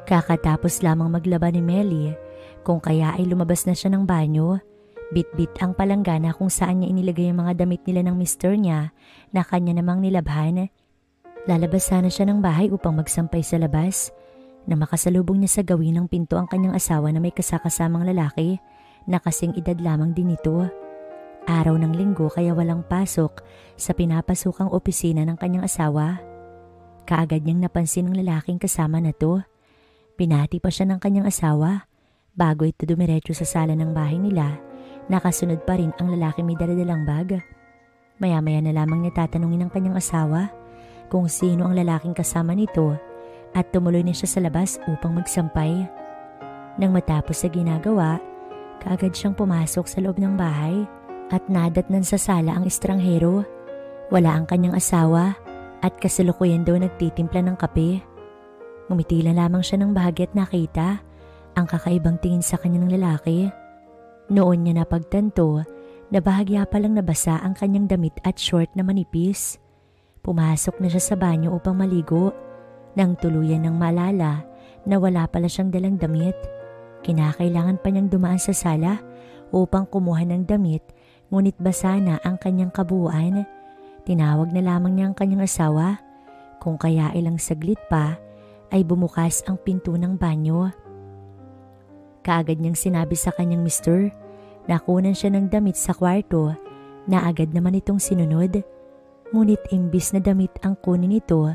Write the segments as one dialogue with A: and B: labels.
A: Kakatapos lamang maglaba ni Melly, kung kaya ay lumabas na siya ng banyo. Bit-bit ang palanggana kung saan niya inilagay ang mga damit nila ng mister niya na kanya namang nilabhan. Lalabas sana siya ng bahay upang magsampay sa labas na makasalubong niya sa gawin ng pinto ang kanyang asawa na may kasakasamang lalaki na kasing edad lamang din nito. Araw ng linggo kaya walang pasok sa pinapasukang opisina ng kanyang asawa. Kaagad niyang napansin ng lalaking kasama na to. Binati pa siya ng kanyang asawa bago ito dumiretso sa sala ng bahay nila. Nakasunod pa rin ang lalaki may daladalang bag. Maya-maya na lamang niya tatanungin ng kanyang asawa kung sino ang lalaking kasama nito at tumuloy na siya sa labas upang magsampay. Nang matapos sa ginagawa, kaagad siyang pumasok sa loob ng bahay at nadatnan sa sala ang estranghero. Wala ang kanyang asawa at kasalukuyan daw nagtitimpla ng kape. Ngumiti lamang siya ng bahagi at nakita ang kakaibang tingin sa kanya ng lalaki. Noon niya napagtanto na bahagya palang nabasa ang kanyang damit at short na manipis. Pumasok na siya sa banyo upang maligo nang tuluyan ng maalala na wala pala siyang dalang damit. Kinakailangan pa niyang dumaan sa sala upang kumuha ng damit, ngunit basa na ang kanyang kabuuan. Tinawag na lamang niya ang kanyang asawa, kung kaya ilang saglit pa ay bumukas ang pinto ng banyo. Kaagad niyang sinabi sa kanyang mister na kunan siya ng damit sa kwarto na agad naman itong sinunod. Ngunit imbis na damit ang kunin nito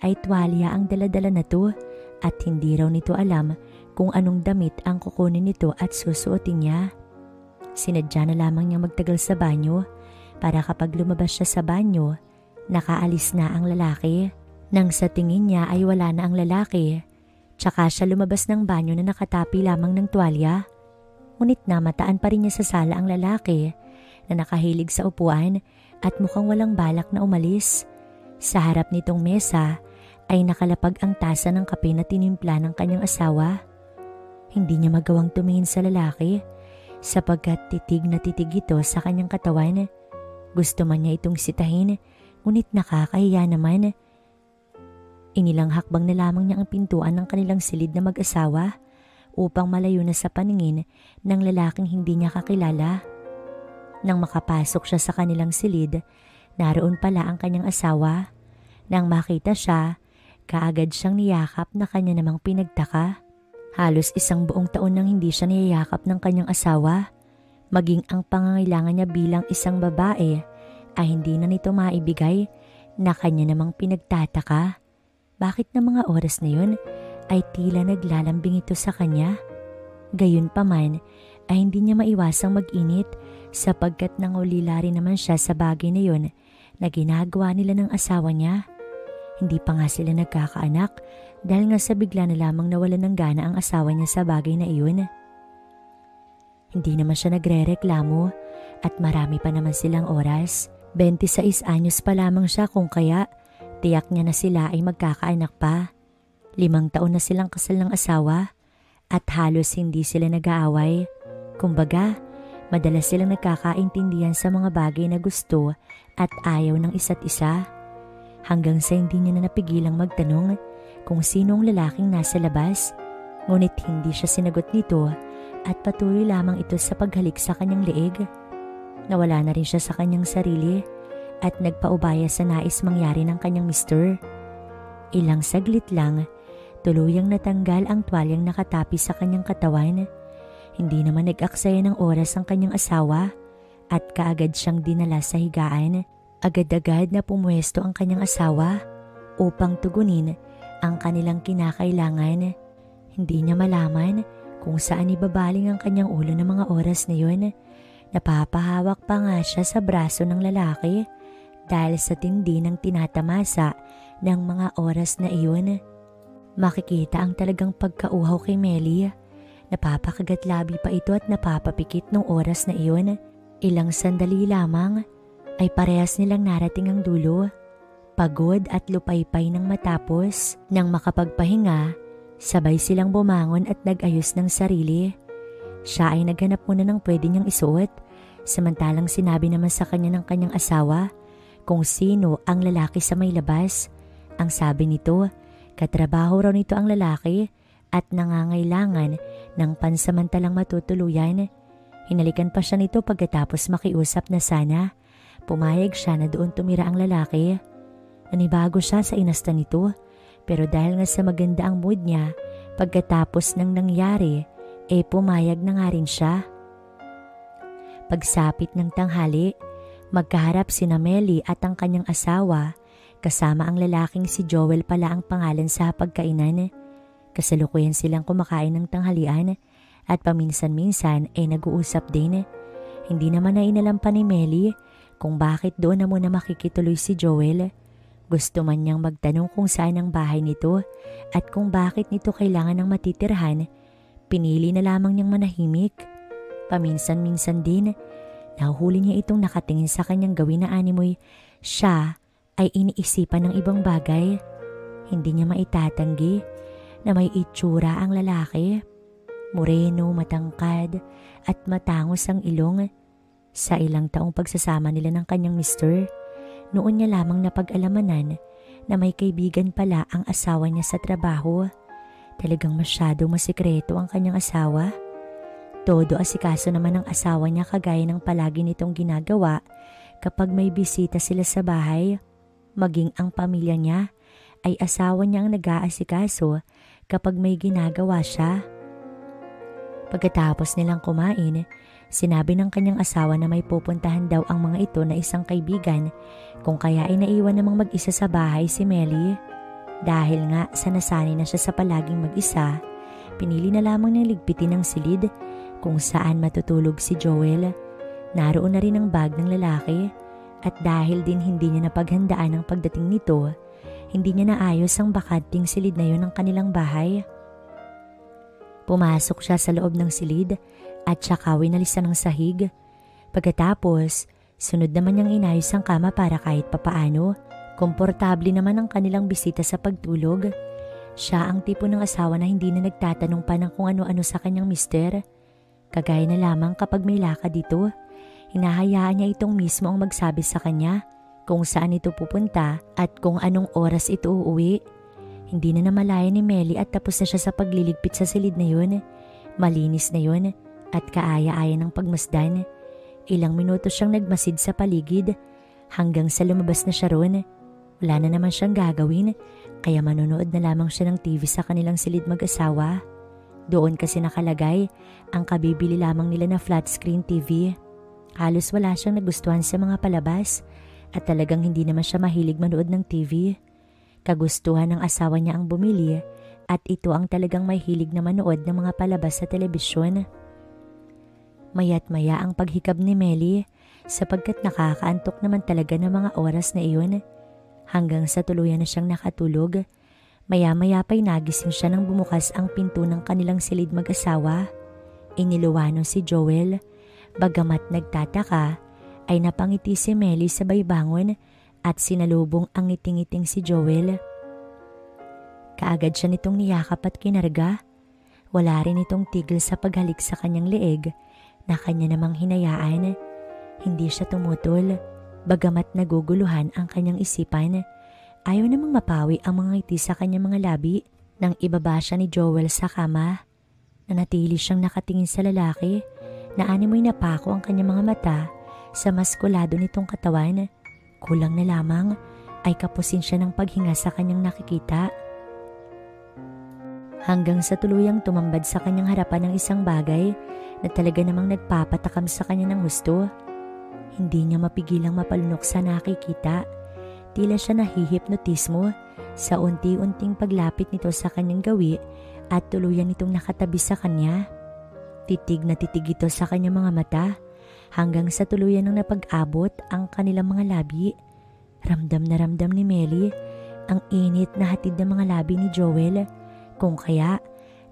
A: ay tuwalya ang daladala na to at hindi raw nito alam kung anong damit ang kukunin nito at susuotin niya. Sinadya na lamang niyang magtagal sa banyo para kapag lumabas siya sa banyo, nakaalis na ang lalaki. Nang sa tingin niya ay wala na ang lalaki, tsaka siya lumabas ng banyo na nakatapi lamang ng tuwalya. Ngunit namataan pa rin niya sa sala ang lalaki na nakahilig sa upuan at mukhang walang balak na umalis. Sa harap nitong mesa ay nakalapag ang tasa ng kape na tinimpla ng kanyang asawa. Hindi niya magawang tumingin sa lalaki sapagkat titig na titig ito sa kanyang katawan. Gusto man niya itong sitahin, ngunit nakakahiya naman. Inilang hakbang na lamang niya ang pintuan ng kanilang silid na mag-asawa upang malayo na sa paningin ng lalaking hindi niya kakilala. Nang makapasok siya sa kanilang silid, naroon pala ang kanyang asawa. Nang makita siya, kaagad siyang niyakap na kanya namang pinagtaka. Halos isang buong taon nang hindi siya niyayakap ng kanyang asawa. Maging ang pangangailangan niya bilang isang babae ay hindi na nito maibigay na kanya namang pinagtataka. Bakit na mga oras na yun ay tila naglalambing ito sa kanya? Gayunpaman ay hindi niya maiwasang mag-init sapagkat nangulila rin naman siya sa bagay na yun na ginagawa nila ng asawa niya. Hindi pa nga sila nagkakaanak dahil nga sa bigla na lamang nawalan ng gana ang asawa niya sa bagay na iyon. Hindi naman siya nagre-reklamo at marami pa naman silang oras. 26 anyos pa lamang siya kung kaya tiyak niya na sila ay magkakaanak pa. 5 taon na silang kasal ng asawa at halos hindi sila nag-aaway. Kumbaga, madalas silang nagkakaintindihan sa mga bagay na gusto at ayaw ng isa't isa. Hanggang sa hindi niya na napigilang magtanong kung sino ang lalaking nasa labas. Ngunit hindi siya sinagot nito at patuloy lamang ito sa paghalik sa kanyang leeg. Nawala na rin siya sa kanyang sarili at nagpaubaya sa nais mangyari ng kanyang mister. Ilang saglit lang, tuluyang natanggal ang tuwalyang nakatapi sa kanyang katawan. Hindi naman nag-aksaya ng oras ang kanyang asawa at kaagad siyang dinala sa higaan. Agad-agad na pumuesto ang kanyang asawa upang tugunin ang kanilang kinakailangan. Hindi niya malaman kung saan ibabaling ang kanyang ulo ng mga oras na yun. Napapahawak pa nga siya sa braso ng lalaki dahil sa tindi ng tinatamasa ng mga oras na iyon. Makikita ang talagang pagkauhaw kay Melly. Napapakagat labi pa ito at napapapikit ng oras na iyon. Ilang sandali lamang ay parehas nilang narating ang dulo. Pagod at lupaypay nang matapos. Nang makapagpahinga, sabay silang bumangon at nag-ayos ng sarili. Siya ay naghanap muna ng pwede niyang isuot, samantalang sinabi naman sa kanya ng kanyang asawa kung sino ang lalaki sa may labas. Ang sabi nito, katrabaho raw nito ang lalaki at nangangailangan ng pansamantalang matutuluyan. Hinalikan pa siya nito pagkatapos makiusap na sana pumayag siya na doon tumira ang lalaki. Nanibago siya sa inasta nito, pero dahil nga sa maganda ang mood niya pagkatapos ng nangyari, pumayag na nga rin siya. Pagsapit ng tanghali, magkaharap sina Melly at ang kanyang asawa, kasama ang lalaking si Joel pala ang pangalan sa pagkainan. Kasalukuyan silang kumakain ng tanghalian at paminsan-minsan ay nag-uusap din. Hindi naman na inalam pa ni Melly kung bakit doon na muna makikituloy si Joel. Gusto man niyang magtanong kung saan ang bahay nito at kung bakit nito kailangan ng matitirhan, pinili na lamang niyang manahimik. Paminsan-minsan din, nahuhuli niya itong nakatingin sa kanyang gawin na animoy siya ay iniisipan ng ibang bagay. Hindi niya maitatanggi na may itsura ang lalaki. Moreno, matangkad at matangos ang ilong. Sa ilang taong pagsasama nila ng kanyang mister, noon niya lamang napag-alamanan na may kaibigan pala ang asawa niya sa trabaho. Talagang masyadong masikreto ang kanyang asawa. Todo asikaso naman ng asawa niya kagaya ng palagi nitong ginagawa kapag may bisita sila sa bahay. Maging ang pamilya niya ay asawa niya ang nag-aasikaso kapag may ginagawa siya. Pagkatapos nilang kumain, sinabi ng kanyang asawa na may pupuntahan daw ang mga ito na isang kaibigan, kung kaya ay naiwan namang mag-isa sa bahay si Melly. Dahil nga sa nasanay na siya sa palaging mag-isa, pinili na lamang niyang ligpitin ang silid kung saan matutulog si Joel. Naroon na rin ang bag ng lalaki at dahil din hindi niya napaghandaan ang pagdating nito, hindi niya naayos ang bakanting silid na yun ng kanilang bahay. Pumasok siya sa loob ng silid at saka winalisan ng sahig. Pagkatapos, sunod naman niyang inayos ang kama para kahit papaano, komportable naman ang kanilang bisita sa pagtulog. Siya ang tipo ng asawa na hindi na nagtatanong pa ng kung ano-ano sa kanyang mister. Kagaya na lamang kapag may lakad dito, hinahayaan niya itong mismo ang magsabi sa kanya kung saan ito pupunta at kung anong oras ito uuwi. Hindi na namalayan ni Melly at tapos na siya sa pagliligpit sa silid na yun. Malinis na yun at kaaya-aya ng pagmasdan. Ilang minuto siyang nagmasid sa paligid hanggang sa lumabas na siya ron. Wala na naman siyang gagawin kaya manonood na lamang siya ng TV sa kanilang silid mag-asawa. Doon kasi nakalagay ang kabibili lamang nila na flat screen TV. Halos wala siyang nagustuhan sa mga palabas at talagang hindi naman siya mahilig manood ng TV. Kagustuhan ng asawa niya ang bumili at ito ang talagang may hilig na manood ng mga palabas sa telebisyon. Maya't maya ang paghikab ni Melly sapagkat nakakaantok naman talaga ng mga oras na iyon. Hanggang sa tuluyan na siyang nakatulog. Maya-maya pa'y nagising siya nang bumukas ang pinto ng kanilang silid mag-asawa. Iniluwanon si Joel. Bagamat nagtataka, ay napangiti si Melly sabay bangon at sinalubong ang ngiting-ngiting si Joel. Kaagad siya nitong niyakap at kinarga. Wala rin itong tigil sa paghalik sa kanyang leeg na kanya namang hinayaan. Hindi siya tumutol, bagamat naguguluhan ang kanyang isipan. Ayaw namang mapawi ang mga ngiti sa kanyang mga labi nang ibaba siya ni Joel sa kama. Nanatili siyang nakatingin sa lalaki na animoy napako ang kanyang mga mata sa maskulado nitong katawan. Kulang na lamang ay kapusin siya ng paghinga sa kanyang nakikita. Hanggang sa tuluyang tumambad sa kanyang harapan ng isang bagay na talaga namang nagpapatakam sa kanya ng gusto. Hindi niya mapigilang mapalunok sa nakikita. Tila siya nahihipnotismo sa unti-unting paglapit nito sa kanyang gawi at tuluyan nitong nakatabi sa kanya. Titig na titig ito sa kanyang mga mata hanggang sa tuluyan ng napag-abot ang kanilang mga labi. Ramdam na ramdam ni Melly ang init na hatid ng mga labi ni Joel, kung kaya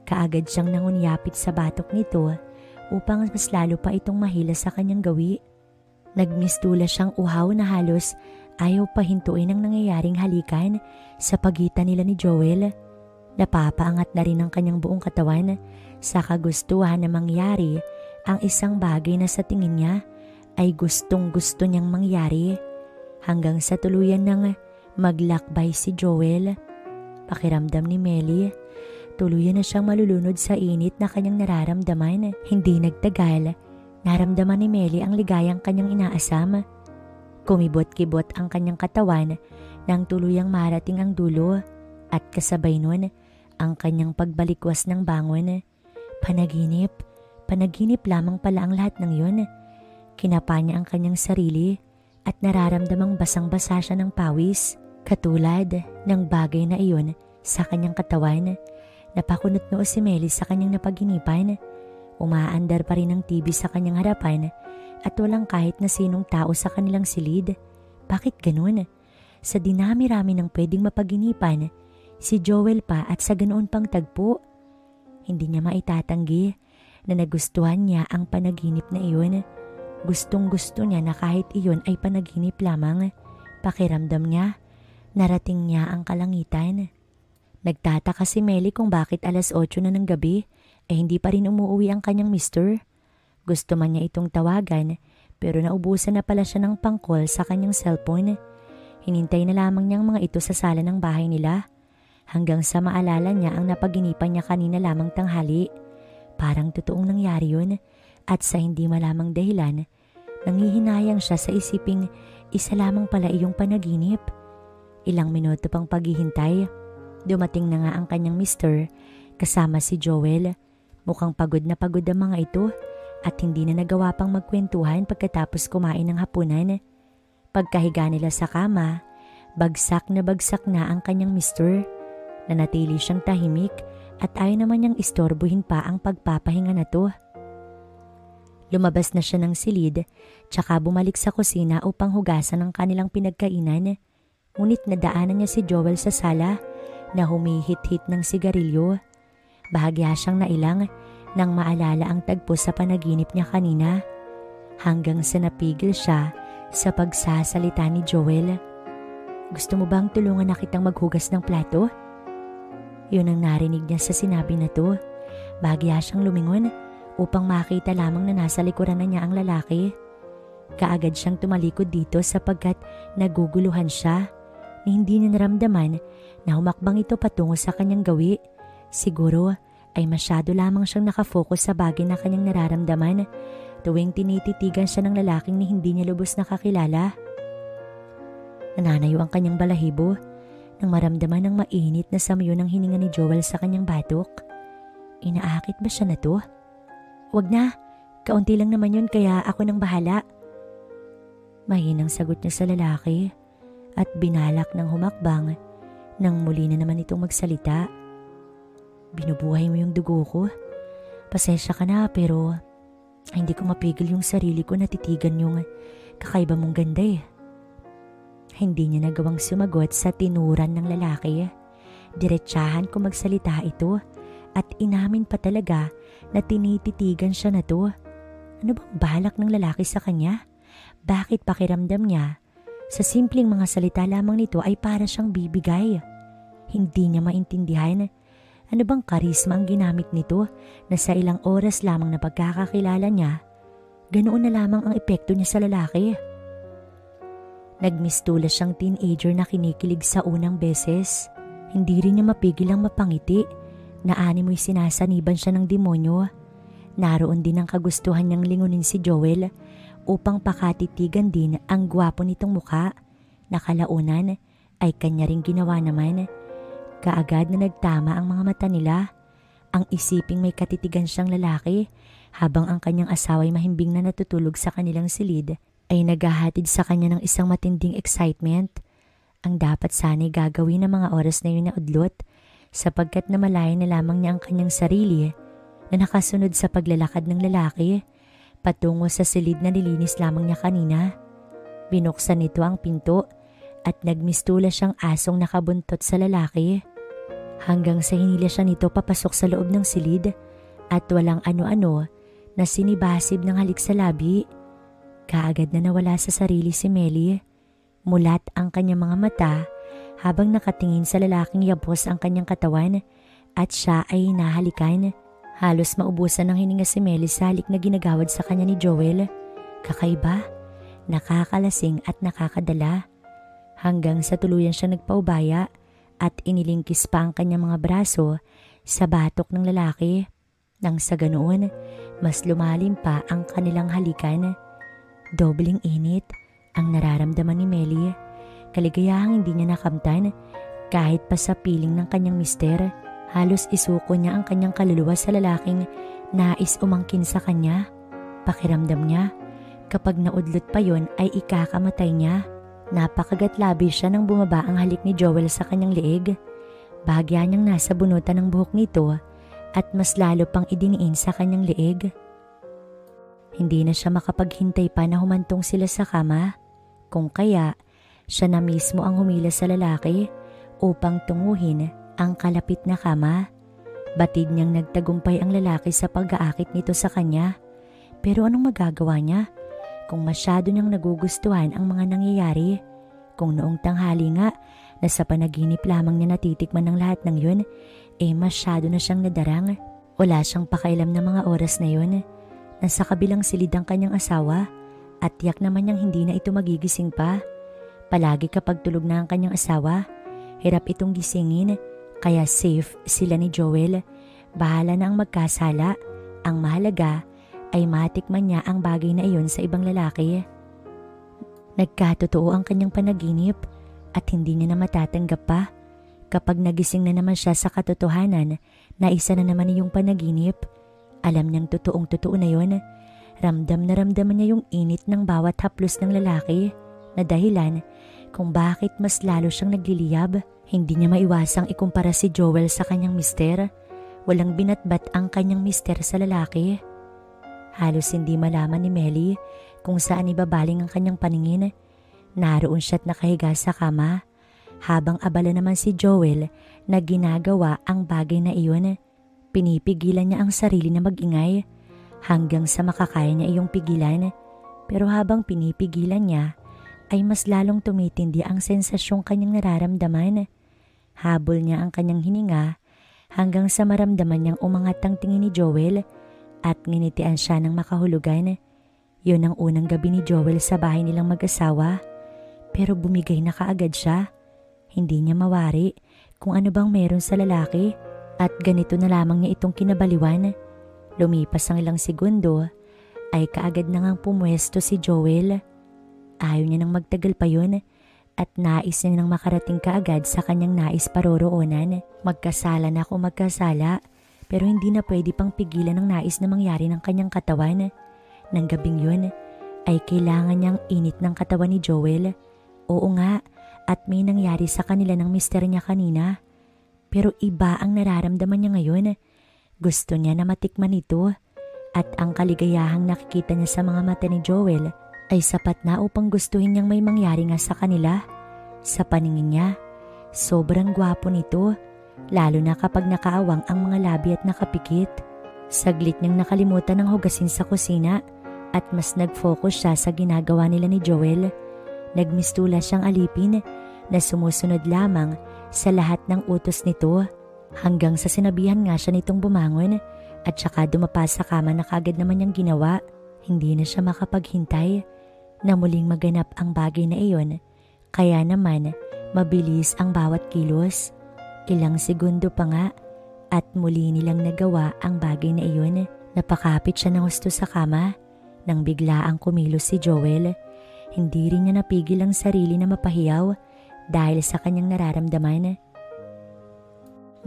A: kaagad siyang nangunyapit sa batok nito upang mas lalo pa itong mahila sa kanyang gawi. Nagmistula siyang uhaw na halos ayaw pahintuin ang nangyayaring halikan sa pagitan nila ni Joel. Napapaangat na rin ang kanyang buong katawan sa kagustuhan na mangyari ang isang bagay na sa tingin niya ay gustong-gusto niyang mangyari. Hanggang sa tuluyan ng maglakbay si Joel. Pakiramdam ni Melly, Tuluyan na siyang malulunod sa init na kanyang nararamdaman. Hindi nagtagal, naramdaman ni Melly ang ligayang kanyang inaasam. Kumibot-kibot ang kanyang katawan nang tuluyang marating ang dulo at kasabay nun ang kanyang pagbalikwas ng bangon. Panaginip, panaginip lamang pala ang lahat ng yun. Kinapa niya ang kanyang sarili at nararamdamang basang-basa siya ng pawis. Katulad ng bagay na iyon sa kanyang katawan. Napakunot noo si Melly sa kanyang napaginipan. Umaandar pa rin ang TV sa kanyang harapan at walang kahit na sinong tao sa kanilang silid. Bakit ganun? Sa dinami-rami ng pwedeng mapaginipan, si Joel pa at sa ganoon pang tagpo. Hindi niya maitatanggi na nagustuhan niya ang panaginip na iyon. Gustong-gusto niya na kahit iyon ay panaginip lamang. Pakiramdam niya, narating niya ang kalangitan. Nagtataka si Melly kung bakit alas 8 na ng gabi hindi pa rin umuwi ang kanyang mister. Gusto man niya itong tawagan pero naubusan na pala siya ng pangkol sa kanyang cellphone. Hinintay na lamang niyang mga ito sa sala ng bahay nila hanggang sa maalala niya ang napaginipan niya kanina lamang tanghali. Parang totoong nangyari yun at sa hindi malamang dahilan, nangihinayang siya sa isiping isa lamang pala iyong panaginip. Ilang minuto pang paghihintay. Dumating na nga ang kanyang mister kasama si Joel. Mukhang pagod na pagod ang mga ito at hindi na nagawa pang magkwentuhan pagkatapos kumain ng hapunan. Pagkahiga nila sa kama, bagsak na ang kanyang mister. Nanatili siyang tahimik at ayaw naman niyang istorbohin pa ang pagpapahinga na to. Lumabas na siya ng silid tsaka bumalik sa kusina upang hugasan ang kanilang pinagkainan. Ngunit nadaanan niya si Joel sa sala na humihit-hit ng sigarilyo. Bahagya siyang nailang nang maalala ang tagpo sa panaginip niya kanina. Hanggang sa napigil siya sa pagsasalita ni Joel. Gusto mo bang tulungan na kitang maghugas ng plato? Yun ang narinig niya sa sinabi na to. Bahagya siyang lumingon upang makita lamang na nasa likuran na niya ang lalaki. Kaagad siyang tumalikod dito sapagkat naguguluhan siya. Hindi niya naramdaman na humakbang ito patungo sa kanyang gawi. Siguro ay masyado lamang siyang nakafocus sa bagay na kanyang nararamdaman tuwing tinititigan siya ng lalaking ni hindi niya lubos nakakilala. Nananayo ang kanyang balahibo nang maramdaman ng mainit na samyo ng hininga ni Joel sa kanyang batok. Inaakit ba siya na to? Wag na, kaunti lang naman yun kaya ako nang bahala. Mahinang sagot niya sa lalaki at binalak ng humakbang nang muli na naman itong magsalita. Binubuhay mo yung dugo ko. Pasensya ka na pero hindi ko mapigil yung sarili ko na titigan yung kakaiba mong ganda eh. Hindi niya nagawang sumagot sa tinuran ng lalaki. Diretsahan ko magsalita ito at inamin pa talaga na tinititigan siya na to. Ano bang balak ng lalaki sa kanya? Bakit pakiramdam niya sa simpleng mga salita lamang nito ay para siyang bibigay? Hindi niya maintindihan ano bang karisma ang ginamit nito na sa ilang oras lamang na pagkakakilala niya, ganoon na lamang ang epekto niya sa lalaki. Nagmistula siyang teenager na kinikilig sa unang beses. Hindi rin niya mapigil ang mapangiti na animoy sinasaniban siya ng demonyo. Naroon din ang kagustuhan niyang lingunin si Joel upang pakatitigan din ang gwapo nitong mukha na kalaunan ay kanya ring ginawa naman. Kaagad na nagtama ang mga mata nila. Ang isiping may katitigan siyang lalaki habang ang kanyang asawa ay mahimbing na natutulog sa kanilang silid ay naghahatid sa kanya ng isang matinding excitement. Ang dapat sana'y gagawin ng mga oras na yun na udlot sapagkat namalayan na lamang niya ang kanyang sarili na nakasunod sa paglalakad ng lalaki patungo sa silid na nilinis lamang niya kanina. Binuksan nito ang pinto at nagmistula siyang asong nakabuntot sa lalaki. Hanggang sa hinila siya nito papasok sa loob ng silid at walang ano-ano na sinibasib ng halik sa labi. Kaagad na nawala sa sarili si Melly. Mulat ang kanyang mga mata habang nakatingin sa lalaking yabos ang kanyang katawan at siya ay nahalikan. Halos maubusan ng hininga si Melly sa halik na ginagawad sa kanya ni Joel. Kakaiba, nakakalasing at nakakadala. Hanggang sa tuluyan siya nagpaubaya at inilingkis pa ang kanyang mga braso sa batok ng lalaki. Nang sa ganoon, mas lumalim pa ang kanilang halikan. Dobling init ang nararamdaman ni Melly. Kaligayahang hindi niya nakamtan kahit pa sa piling ng kanyang mister. Halos isuko niya ang kanyang kaluluwa sa lalaking nais umangkin sa kanya. Pakiramdam niya, kapag naudlot pa yon ay ikakamatay niya. Napakagatlabi siya nang bumaba ang halik ni Joel sa kanyang leeg. Bahagya niyang nasa bunutan ng buhok nito at mas lalo pang idiniin sa kanyang leeg. Hindi na siya makapaghintay pa na humantong sila sa kama. Kung kaya, siya na mismo ang humila sa lalaki upang tunguhin ang kalapit na kama. Batid niyang nagtagumpay ang lalaki sa pag-aakit nito sa kanya. Pero anong magagawa niya kung masyado niyang nagugustuhan ang mga nangyayari? Kung noong tanghali nga na sa panaginip lamang niya natitikman ng lahat ng yun, masyado na siyang nadarang. Wala siyang pakailam na mga oras na yun. Nasa kabilang silid ang kanyang asawa at tiyak naman niyang hindi na ito magigising pa. Palagi kapag tulog na ang kanyang asawa, hirap itong gisingin, kaya safe sila ni Joel. Bahala na ang magkasala. Ang mahalaga ay matikman niya ang bagay na iyon sa ibang lalaki. Nagkatotoo ang kanyang panaginip at hindi niya na matatanggap pa. Kapag nagising na naman siya sa katotohanan na isa na naman yung panaginip, alam niyang totoong-totoo na yun. Ramdam na ramdaman niya yung init ng bawat haplos ng lalaki na dahilan kung bakit mas lalo siyang nagliliyab. Hindi niya maiwasang ikumpara si Joel sa kanyang mister. Walang binatbat ang kanyang mister sa lalaki. Halos hindi malaman ni Melly kung saan ibabaling ang kanyang paningin. Naroon siya't nakahiga sa kama, habang abala naman si Joel na ginagawa ang bagay na iyon. Pinipigilan niya ang sarili na mag-ingay hanggang sa makakaya niya iyong pigilan. Pero habang pinipigilan niya, ay mas lalong tumitindi ang sensasyong kanyang nararamdaman. Habol niya ang kanyang hininga hanggang sa maramdaman niyang umangat ang tingin ni Joel at nginitian siya ng makahulugan. Yun ang unang gabi ni Joel sa bahay nilang mag-asawa. Pero bumigay na kaagad siya. Hindi niya mawari kung ano bang meron sa lalaki at ganito na lamang niya itong kinabaliwan. Lumipas ang ilang segundo ay kaagad na ngang pumwesto si Joel. Ayaw niya nang magtagal pa yun at nais niya nang makarating kaagad sa kanyang nais paroroonan. Magkasala na kung magkasala, pero hindi na pwede pang pigilan ang nais na mangyari ng kanyang katawan. Nang gabing yun ay kailangan niyang init ng katawan ni Joel. Oo nga, at may nangyari sa kanila ng mister niya kanina. Pero iba ang nararamdaman niya ngayon. Gusto niya na matikman ito at ang kaligayahang nakikita niya sa mga mata ni Joel ay sapat na upang gustuhin niyang may mangyari nga sa kanila. Sa paningin niya, sobrang gwapo nito, lalo na kapag nakaawang ang mga labi at nakapikit. Saglit niyang nakalimutan ng hugasin sa kusina at mas nag-focus siya sa ginagawa nila ni Joel. Nagmistula siyang alipin na sumusunod lamang sa lahat ng utos nito hanggang sa sinabihan nga siya nitong bumangon at saka dumapa sa kama na kagad naman niyang ginawa. Hindi na siya makapaghintay na muling maganap ang bagay na iyon, kaya naman mabilis ang bawat kilos. Ilang segundo pa nga at muli nilang nagawa ang bagay na iyon. Napakapit siya ng husto sa kama nang biglaang kumilos si Joel. Hindi rin niya napigil ang sarili na mapahiyaw dahil sa kanyang nararamdaman.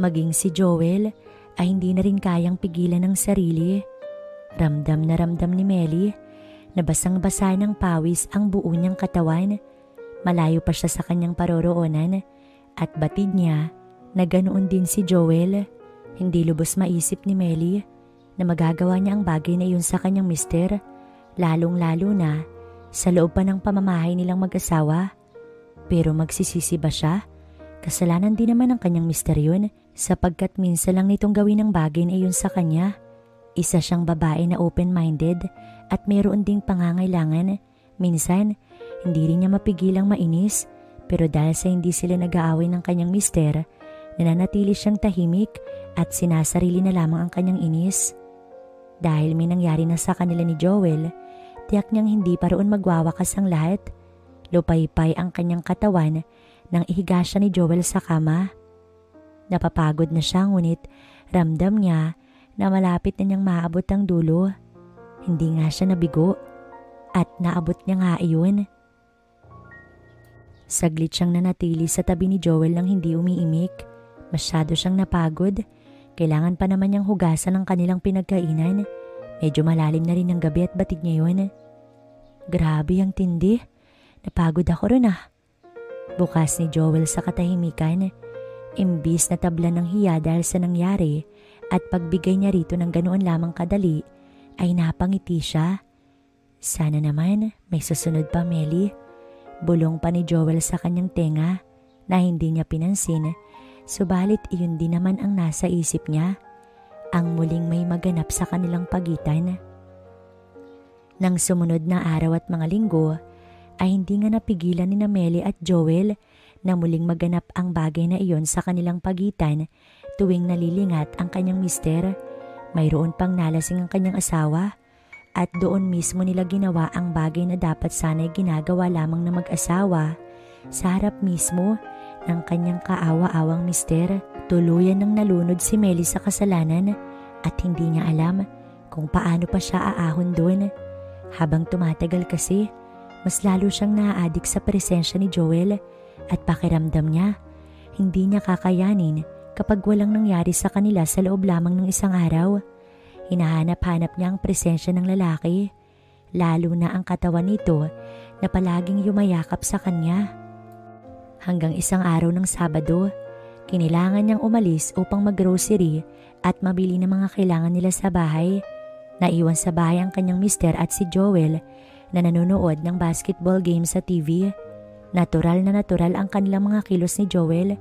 A: Maging si Joel ay hindi na rin kayang pigilan ng sarili. Ramdam na ramdam ni Melly na basang-basa ng pawis ang buo niyang katawan. Malayo pa siya sa kanyang paroroonan at batid niya na ganoon din si Joel. Hindi lubos maisip ni Melly na magagawa niya ang bagay na iyon sa kanyang mister, lalong-lalo na sa loob pa ng pamamahay nilang mag-asawa. Pero magsisisi ba siya? Kasalanan din naman ng kanyang mister yun sapagkat minsan lang nitong gawin ang bagay na iyon sa kanya. Isa siyang babae na open-minded at mayroon ding pangangailangan. Minsan, hindi rin niya mapigilang mainis, pero dahil sa hindi sila nag-aaway ng kanyang mister, nananatili siyang tahimik at sinasarili na lamang ang kanyang inis. Dahil may nangyari na sa kanila ni Joel, tiyak niyang hindi pa roon magwawakas ang lahat. Lupaypay ang kanyang katawan nang ihiga siya ni Joel sa kama. Napapagod na siya ngunit Ramdam niya na malapit na niyang maabot ang dulo. Hindi nga siya nabigo at naabot niya nga iyon. Saglit siyang nanatili sa tabi ni Joel nang hindi umiimik. Masyado siyang napagod. Kailangan pa naman niyang hugasan ang kanilang pinagkainan. Medyo malalim na rin ang gabi at batid niya yun. Grabe ang tindi. Napagod ako rin ah. Bukas ni Joel sa katahimikan. Imbis na tabla ng hiya dahil sa nangyari at pagbigay niya rito ng ganoon lamang kadali, ay napangiti siya. Sana naman may susunod pa, Melly. Bulong pa ni Joel sa kanyang tenga na hindi niya pinansin. Subalit iyon din naman ang nasa isip niya. Ang muling may maganap sa kanilang pagitan. Nang sumunod na araw at mga linggo, ay hindi nga napigilan ni Melly at Joel na muling maganap ang bagay na iyon sa kanilang pagitan tuwing nalilingat ang kanyang mister. Mayroon pang nalasing ang kanyang asawa at doon mismo nila ginawa ang bagay na dapat sana'y ginagawa lamang na mag-asawa sa harap mismo ng kanyang kaawa-awang mister. Tuluyan nang nalunod si Melly sa kasalanan at hindi niya alam kung paano pa siya aahon doon. Habang tumatagal kasi, mas lalo siyang naa-addict sa presensya ni Joel at pakiramdam niya, hindi niya kakayanin kapag walang nangyari sa kanila sa loob lamang ng isang araw. Hinahanap-hanap niya ang presensya ng lalaki, lalo na ang katawan nito na palaging yumayakap sa kanya. Hanggang isang araw ng Sabado, kinilangan niyang umalis upang mag-grocery at mabili ng mga kailangan nila sa bahay. Naiwan sa bahay ang kanyang mister at si Joel na nanonood ng basketball game sa TV. Natural na natural ang kanilang mga kilos ni Joel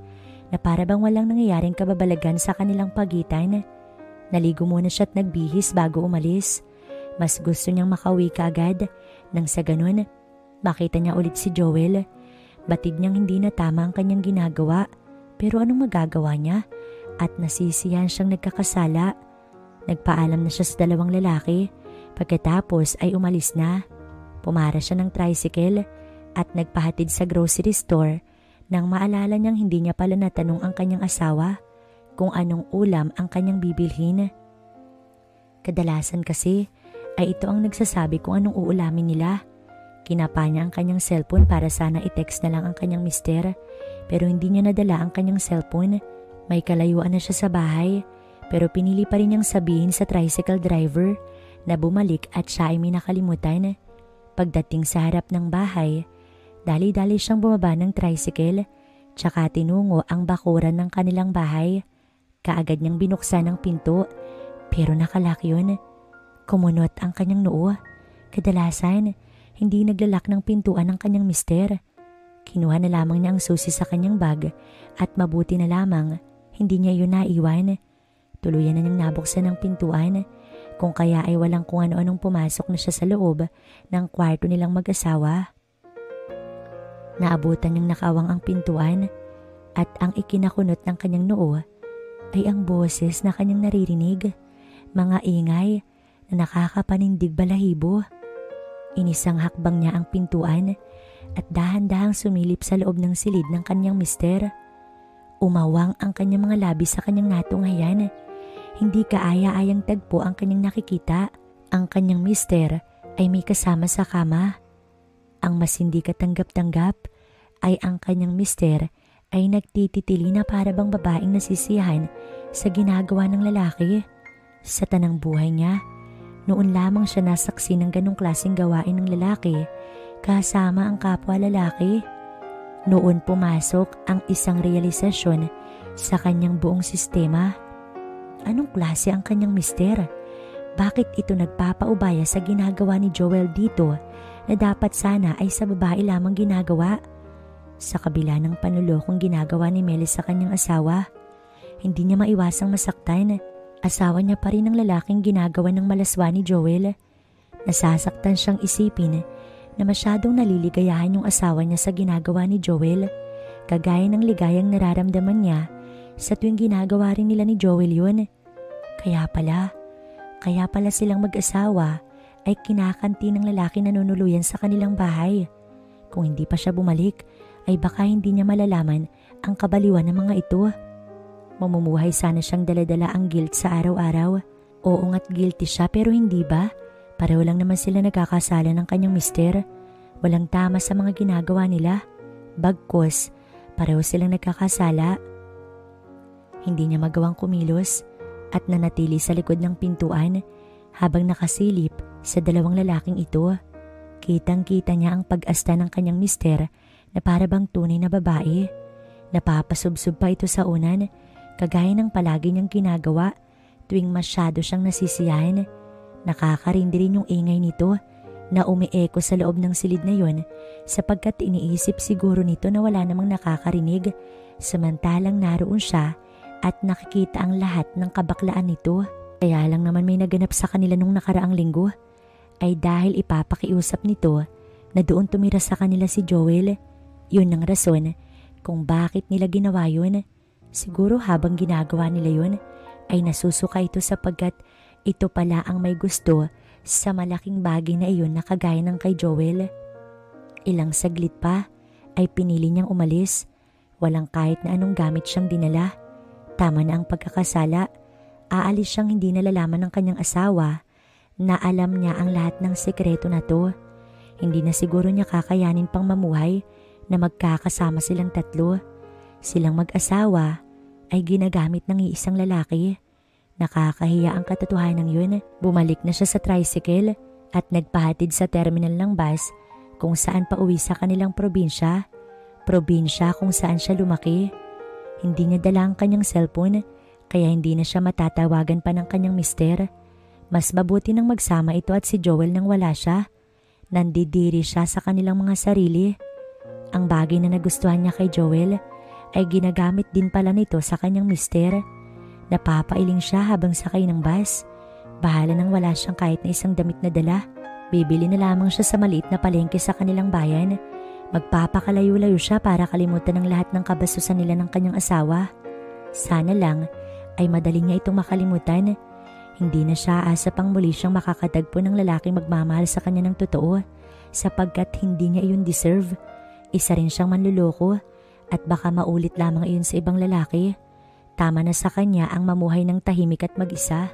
A: na para bang walang nangyayaring kababalagan sa kanilang pagitan. Naligo muna siya at nagbihis bago umalis. Mas gusto niyang makauwi kaagad nang sa ganun makita niya ulit si Joel. Batid niyang hindi na tama ang kanyang ginagawa, pero anong magagawa niya at nasisiyahan siyang nagkakasala. Nagpaalam na siya sa dalawang lalaki. Pagkatapos ay umalis na. Pumara siya ng tricycle at nagpahatid sa grocery store nang maalala niyang hindi niya pala natanong ang kanyang asawa kung anong ulam ang kanyang bibilhin. Kadalasan kasi ay ito ang nagsasabi kung anong uulamin nila. Kinapa niya ang kanyang cellphone para sana i-text na lang ang kanyang mister, pero hindi niya nadala ang kanyang cellphone. May kalayuan na siya sa bahay, pero pinili pa rin niyang sabihin sa tricycle driver na bumalik at siya ay may nakalimutan. Pagdating sa harap ng bahay, dali-dali siyang bumaba ng tricycle, tsaka tinungo ang bakuran ng kanilang bahay. Kaagad niyang binuksan ang pinto, pero nakalak yun. Kumunot ang kanyang noo. Kadalasan, hindi naglalak ng pintuan ng kanyang mister. Kinuha na lamang niya ang susi sa kanyang bag at mabuti na lamang hindi niya yun naiwan. Tuluyan na niyang nabuksan ang pintuan, kung kaya ay walang kung ano-anong pumasok na siya sa loob ng kwarto nilang mag-asawa. Naabutan niyang nakawang ang pintuan at ang ikinakunot ng kanyang noo ay ang boses na kanyang naririnig, mga ingay na nakakapanindig balahibo. Inisang hakbang niya ang pintuan at dahan-dahang sumilip sa loob ng silid ng kanyang mister. Umawang ang kanyang mga labi sa kanyang natunghayan. Hindi kaaya-ayang tagpo ang kanyang nakikita. Ang kanyang mister ay may kasama sa kama. Ang mas hindi katanggap-tanggap ay ang kanyang mister ay nagtititili na para bang babaeng nasisiyahan sa ginagawa ng lalaki. Sa tanang buhay niya, noon lamang siya nasaksi ng ganong klaseng gawain ng lalaki kasama ang kapwa lalaki. Noon pumasok ang isang realisasyon sa kanyang buong sistema. Anong klase ang kanyang mister? Bakit ito nagpapaubaya sa ginagawa ni Joel dito na dapat sana ay sa babae lamang ginagawa? Sa kabila ng panlulokong ginagawa ni Melly sa kanyang asawa, hindi niya maiwasang masaktan. Asawa niya pa rin ang lalaking ginagawa ng malaswa ni Joel. Nasasaktan siyang isipin na masyadong naliligayahan yung asawa niya sa ginagawa ni Joel, kagaya ng ligayang nararamdaman niya sa tuwing ginagawa rin nila ni Joel yun. Kaya pala silang mag-asawa ay kinakanti ng lalaki na nunuluyan sa kanilang bahay. Kung hindi pa siya bumalik, ay baka hindi niya malalaman ang kabaliwan ng mga ito. Mamumuhay sana siyang daladala ang guilt sa araw-araw. Oo nga't guilty siya pero hindi ba? Pareho lang naman sila nagkakasala ng kanyang mister. Walang tama sa mga ginagawa nila. Bagkus, pareho silang nagkakasala. Hindi niya magawang kumilos at nanatili sa likod ng pintuan habang nakasilip sa dalawang lalaking ito. Kitang-kita niya ang pag-asta ng kanyang mister na para bang tunay na babae. Napapasubsob pa ito sa unan, kagaya ng palagi niyang ginagawa tuwing masyado siyang nasisiyahan. Nakakarindi rin yung ingay nito na umieko sa loob ng silid na yon sapagkat iniisip siguro nito na wala namang nakakarinig samantalang naroon siya at nakikita ang lahat ng kabaklaan nito. Kaya lang naman may naganap sa kanila nung nakaraang linggo ay dahil ipapakiusap nito na doon tumira sa kanila si Joel. Yun ang rason kung bakit nila ginawa yun. Siguro habang ginagawa nila yun ay nasusuka ito sapagkat ito pala ang may gusto sa malaking bagay na iyon na kagaya ng kay Joel. Ilang saglit pa ay pinili niyang umalis. Walang kahit na anong gamit siyang dinala. Tama na ang pagkakasala. Aalis siyang hindi nalalaman ng kanyang asawa na alam niya ang lahat ng sekreto na to. Hindi na siguro niya kakayanin pang mamuhay na magkakasama silang tatlo. Silang mag-asawa ay ginagamit ng iisang lalaki. Nakakahiya ang katotohanan yun. Bumalik na siya sa tricycle at nagpahatid sa terminal ng bus kung saan pa uwi sa kanilang probinsya. Probinsya kung saan siya lumaki. Hindi niya dala ang kanyang cellphone kaya hindi na siya matatawagan pa ng kanyang mister. Mas mabuti nang magsama ito at si Joel nang wala siya. Nandidiri siya sa kanilang mga sarili. Ang bagay na nagustuhan niya kay Joel ay ginagamit din pala nito sa kanyang mister. Napapailing siya habang sakay ng bus. Bahala nang wala siyang kahit na isang damit na dala. Bibili na lamang siya sa maliit na palengke sa kanilang bayan. Magpapakalayo-layo siya para kalimutan ng lahat ng kabastusan nila ng kanyang asawa. Sana lang ay madali niya itong makalimutan. Hindi na siya asa pang muli siyang makakatagpo ng lalaking magmamahal sa kanya ng totoo sapagkat hindi niya iyon deserve. Isa rin siyang manluloko at baka maulit lamang iyon sa ibang lalaki. Tama na sa kanya ang mamuhay ng tahimik at mag-isa.